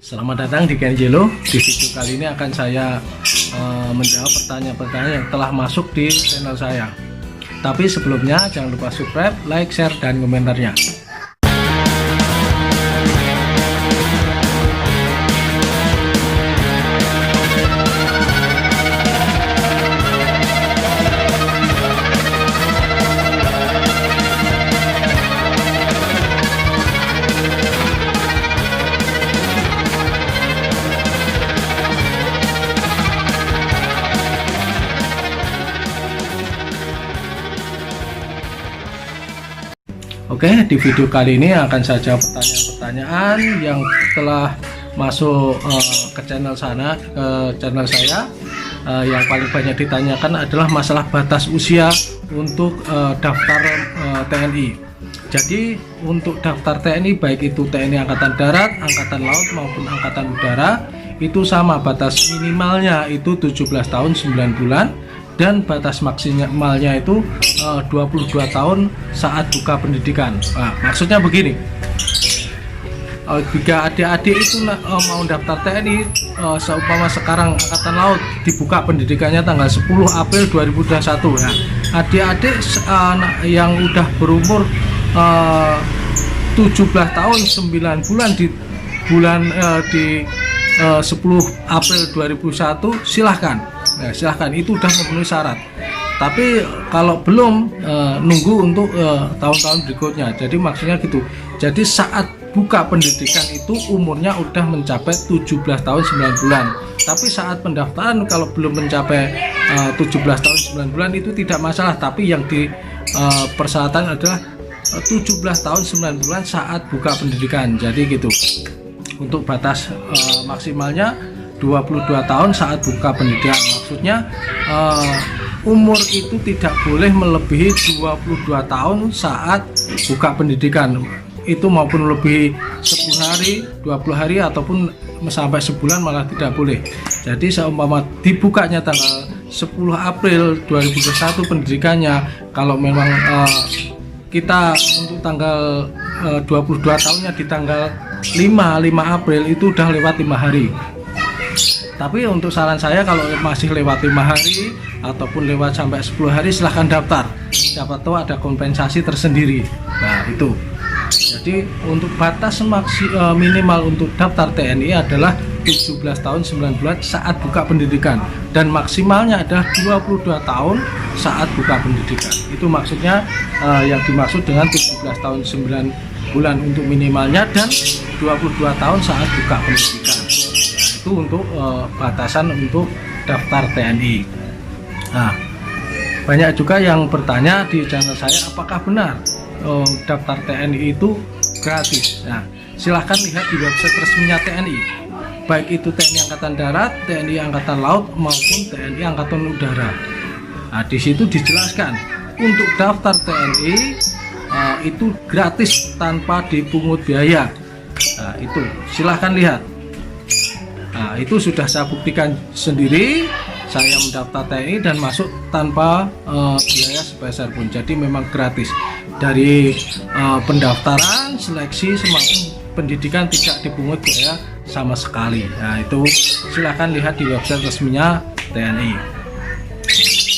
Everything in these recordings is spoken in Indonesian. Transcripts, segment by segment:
Selamat datang di Kenjelo. Di video kali ini akan saya menjawab pertanyaan-pertanyaan yang telah masuk di channel saya. Tapi sebelumnya jangan lupa subscribe, like, share, dan komentarnya. Oke, di video kali ini akan saya jawab pertanyaan-pertanyaan yang telah masuk ke channel saya. Yang paling banyak ditanyakan adalah masalah batas usia untuk daftar TNI. Jadi untuk daftar TNI, baik itu TNI Angkatan Darat, Angkatan Laut maupun Angkatan Udara, itu sama, batas minimalnya itu 17 tahun 9 bulan dan batas maksimalnya itu 22 tahun saat buka pendidikan. Nah, maksudnya begini, jika adik-adik itu mau daftar TNI, seumpama sekarang Angkatan Laut dibuka pendidikannya tanggal 10 April 2021. Nah, adik-adik yang udah berumur 17 tahun 9 bulan di 10 April 2001 silahkan. Nah, silahkan, itu udah memenuhi syarat. Tapi kalau belum, nunggu untuk tahun-tahun berikutnya. Jadi maksudnya gitu. Jadi saat buka pendidikan itu umurnya udah mencapai 17 tahun 9 bulan. Tapi saat pendaftaran kalau belum mencapai 17 tahun 9 bulan itu tidak masalah. Tapi yang di persyaratan adalah 17 tahun 9 bulan saat buka pendidikan. Jadi gitu. Untuk batas maksimalnya 22 tahun saat buka pendidikan. Maksudnya umur itu tidak boleh melebihi 22 tahun saat buka pendidikan. Itu maupun lebih 10 hari, 20 hari ataupun sampai sebulan malah tidak boleh. Jadi seumpama dibukanya tanggal 10 April 2021 pendidikannya, kalau memang kita untuk tanggal 22 tahunnya di tanggal 5 April itu udah lewat 5 hari. Tapi untuk saran saya, kalau masih lewat 5 hari ataupun lewat sampai 10 hari, silahkan daftar. Siapa tahu ada kompensasi tersendiri. Nah itu. Jadi untuk batas minimal untuk daftar TNI adalah 17 tahun 9 bulan saat buka pendidikan. Dan maksimalnya adalah 22 tahun saat buka pendidikan. Itu maksudnya yang dimaksud dengan 17 tahun 9 bulan untuk minimalnya dan 22 tahun saat buka pendidikan. Itu untuk batasan untuk daftar TNI. Nah, banyak juga yang bertanya di channel saya, apakah benar daftar TNI itu gratis? Nah, silahkan lihat di website resminya TNI, baik itu TNI Angkatan Darat, TNI Angkatan Laut maupun TNI Angkatan Udara. Nah, di situ dijelaskan untuk daftar TNI itu gratis tanpa dipungut biaya. Nah, itu silahkan lihat. Nah, itu sudah saya buktikan sendiri. Saya mendaftar TNI dan masuk tanpa biaya sepeser pun. Jadi memang gratis. Dari pendaftaran, seleksi, maupun pendidikan tidak dipungut biaya sama sekali. Nah, itu silahkan lihat di website resminya TNI.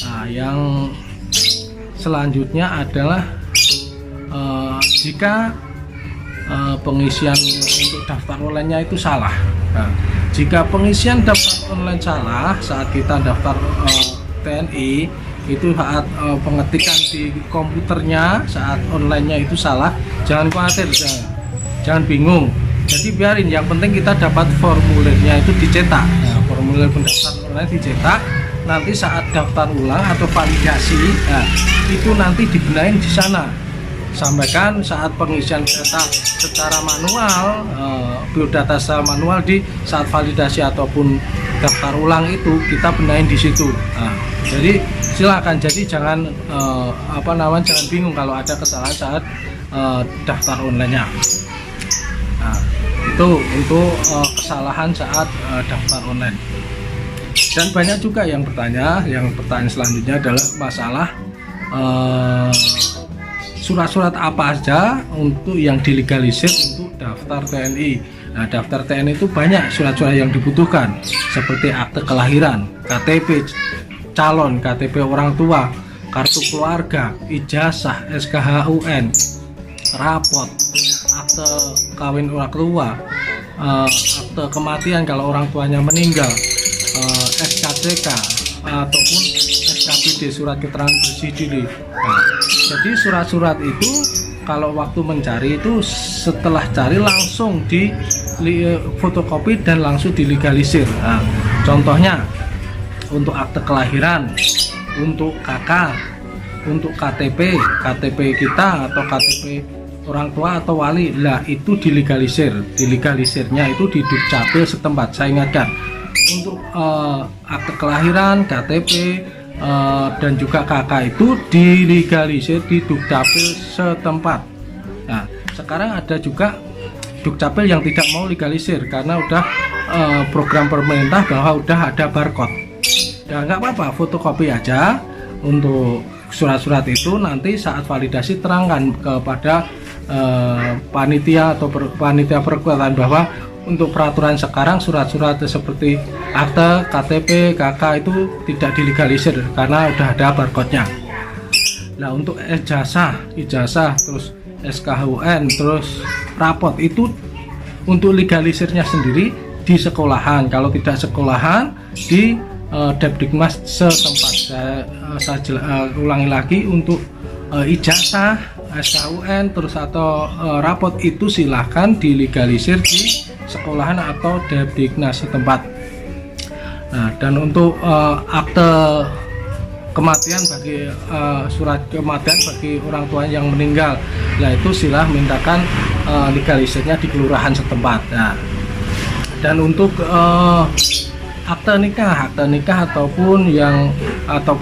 Nah, yang selanjutnya adalah jika pengisian untuk daftar online-nya itu salah. Nah, jika pengisian daftar online salah saat kita daftar TNI, itu saat pengetikan di komputernya saat online-nya itu salah, jangan khawatir, jangan bingung. Jadi biarin, yang penting kita dapat formulirnya itu dicetak. Nah, formulir pendaftaran online dicetak. Nanti saat daftar ulang atau validasi, nah, itu nanti dibenahin di sana. Sampaikan saat pengisian data secara manual, biodata secara manual di saat validasi ataupun daftar ulang itu kita benahin di situ. Nah, jadi silakan, jadi jangan jangan bingung kalau ada kesalahan saat daftar online-nya. Nah, itu untuk kesalahan saat daftar online. Dan banyak juga yang bertanya, pertanyaan selanjutnya adalah masalah surat-surat apa saja untuk yang dilegalisir untuk daftar TNI. Nah, daftar TNI itu banyak surat-surat yang dibutuhkan seperti akte kelahiran, KTP calon, KTP orang tua, kartu keluarga, ijazah, SKHUN, rapot, akte kawin orang tua, akte kematian kalau orang tuanya meninggal, SKCK ataupun SKBD, surat keterangan bersih diri. Nah, jadi surat-surat itu kalau waktu mencari itu setelah cari langsung di fotokopi dan langsung dilegalisir. Nah, contohnya untuk akte kelahiran, untuk KK, untuk KTP kita atau KTP orang tua atau wali, lah itu dilegalisirnya itu di Dukcapil setempat. Saya ingatkan, untuk akte kelahiran, KTP dan juga KK itu dilegalisir di Dukcapil setempat. Nah, sekarang ada juga Dukcapil yang tidak mau legalisir karena udah program pemerintah bahwa udah ada barcode. Ya nggak apa-apa, fotokopi aja untuk surat-surat itu, nanti saat validasi terangkan kepada panitia atau panitia perkuatan bahwa untuk peraturan sekarang surat-surat seperti akte, KTP, KK itu tidak dilegalisir karena udah ada barcode-nya. Nah, untuk ijazah terus SKHUN terus rapot itu untuk legalisirnya sendiri di sekolahan, kalau tidak sekolahan di Depdikmas setempat. Saya ulangi lagi, untuk ijazah, SKHUN terus atau rapot itu silahkan dilegalisir di sekolahan atau Depdiknas setempat. Nah, dan untuk akte kematian bagi surat kematian bagi orang tua yang meninggal, nah itu silah mintakan legalisirnya di kelurahan setempat. Nah, dan untuk akte nikah ataupun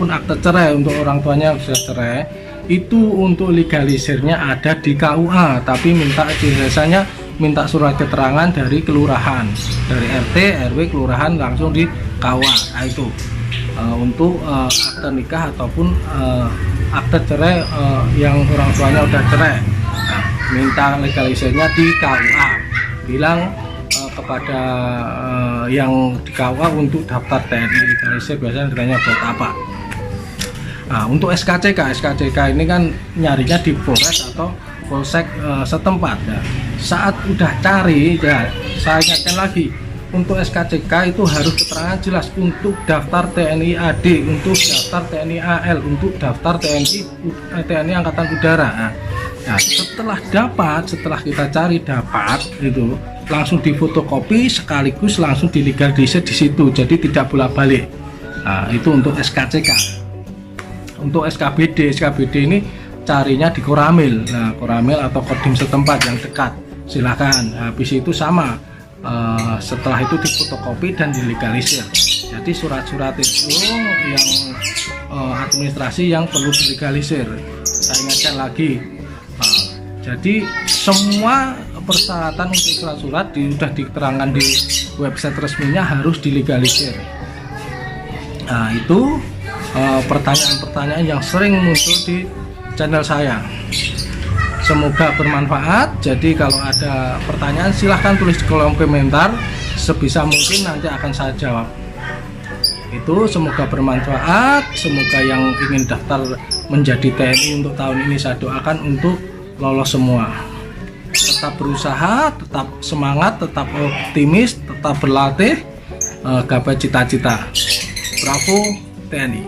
akte cerai untuk orang tuanya yang sudah cerai, itu untuk legalisirnya ada di KUA, tapi biasanya minta surat keterangan dari kelurahan, dari RT, RW, kelurahan langsung di KUA. Nah, itu untuk akte nikah ataupun akte cerai yang orang tuanya udah cerai. Nah, minta legalisirnya di KUA, bilang kepada yang di KUA untuk daftar TNI legalisir biasanya ditanya buat apa. Nah, untuk SKCK ini kan nyarinya di Polres atau Polsek setempat. Ya. Saat udah cari, ya saya ingatkan lagi, untuk SKCK itu harus keterangan jelas untuk daftar TNI AD, untuk daftar TNI AL, untuk daftar TNI Angkatan Udara. Nah, setelah kita cari dapat itu langsung difotokopi sekaligus langsung dilegalisir di situ, jadi tidak bolak-balik. Nah, itu untuk SKCK. Untuk SKBD ini carinya di Koramil. Nah, Koramil atau Kodim setempat yang dekat, silahkan. Habis itu sama, setelah itu difotokopi dan dilegalisir. Jadi surat-surat itu yang administrasi yang perlu dilegalisir. Saya ingatkan lagi, jadi semua persyaratan untuk surat-surat sudah diterangkan di website resminya harus dilegalisir. Nah, itu pertanyaan-pertanyaan yang sering muncul di channel saya. Semoga bermanfaat. Jadi kalau ada pertanyaan silahkan tulis di kolom komentar, sebisa mungkin nanti akan saya jawab. Itu semoga bermanfaat. Semoga yang ingin daftar menjadi TNI untuk tahun ini saya doakan untuk lolos semua. Tetap berusaha, tetap semangat, tetap optimis, tetap berlatih, gapai cita-cita. Bravo TNI.